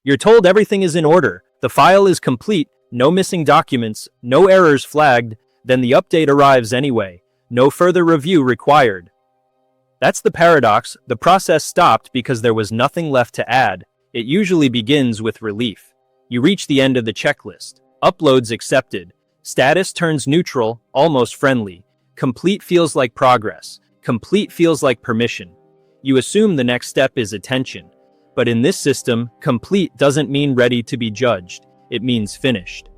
You're told everything is in order, the file is complete, no missing documents, no errors flagged, then the update arrives anyway. No further review required. That's the paradox. The process stopped because there was nothing left to add. It usually begins with relief. You reach the end of the checklist. Uploads accepted. Status turns neutral, almost friendly. Complete feels like progress. Complete feels like permission. You assume the next step is attention. But in this system, complete doesn't mean ready to be judged. It means finished.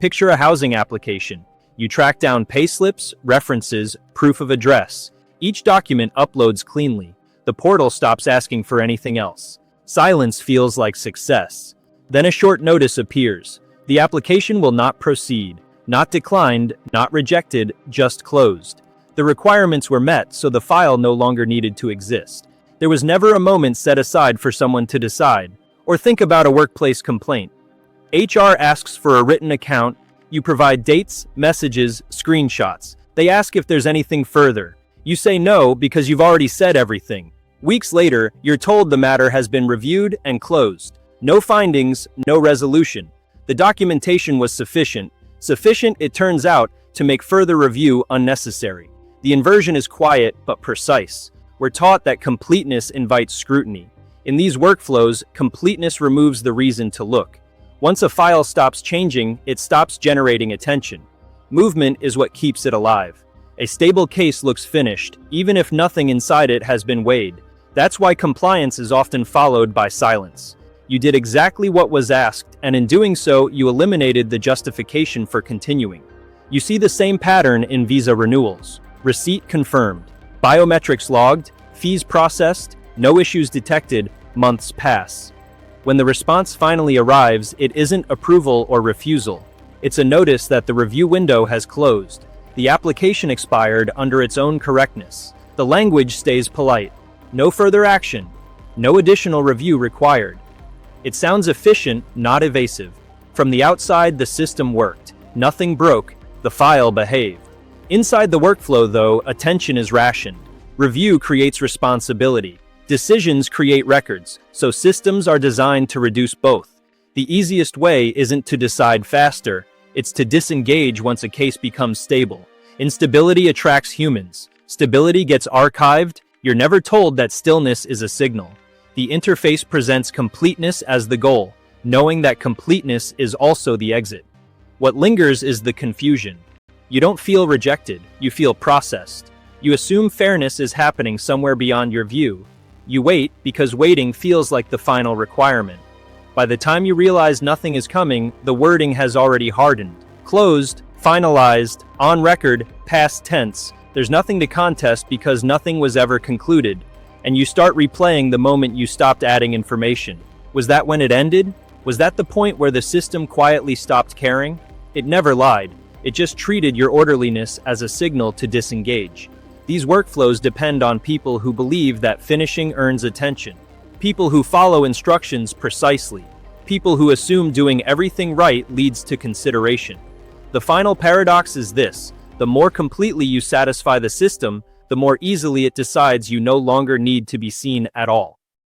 Picture a housing application. You track down payslips, references, proof of address. Each document uploads cleanly. The portal stops asking for anything else. Silence feels like success. Then a short notice appears. The application will not proceed. Not declined, not rejected, just closed. The requirements were met, so the file no longer needed to exist. There was never a moment set aside for someone to decide. Or think about a workplace complaint. HR asks for a written account. You provide dates, messages, screenshots. They ask if there's anything further. You say no because you've already said everything. Weeks later, you're told the matter has been reviewed and closed. No findings, no resolution. The documentation was sufficient. Sufficient, it turns out, to make further review unnecessary. The inversion is quiet but precise. We're taught that completeness invites scrutiny. In these workflows, completeness removes the reason to look. Once a file stops changing, it stops generating attention. Movement is what keeps it alive. A stable case looks finished, even if nothing inside it has been weighed. That's why compliance is often followed by silence. You did exactly what was asked, and in doing so, you eliminated the justification for continuing. You see the same pattern in visa renewals. Receipt confirmed. Biometrics logged. Fees processed. No issues detected. Months pass. When the response finally arrives, it isn't approval or refusal. It's a notice that the review window has closed. The application expired under its own correctness. The language stays polite. No further action. No additional review required. It sounds efficient, not evasive. From the outside, the system worked. Nothing broke. The file behaved. Inside the workflow, though, attention is rationed. Review creates responsibility. Decisions create records, so systems are designed to reduce both. The easiest way isn't to decide faster, it's to disengage once a case becomes stable. Instability attracts humans. Stability gets archived. You're never told that stillness is a signal. The interface presents completeness as the goal, knowing that completeness is also the exit. What lingers is the confusion. You don't feel rejected, you feel processed. You assume fairness is happening somewhere beyond your view. You wait because waiting feels like the final requirement. By the time you realize nothing is coming, the wording has already hardened. Closed, finalized, on record, past tense. There's nothing to contest because nothing was ever concluded. And you start replaying the moment you stopped adding information. Was that when it ended? Was that the point where the system quietly stopped caring? It never lied. It just treated your orderliness as a signal to disengage. These workflows depend on people who believe that finishing earns attention. People who follow instructions precisely. People who assume doing everything right leads to consideration. The final paradox is this: the more completely you satisfy the system, the more easily it decides you no longer need to be seen at all.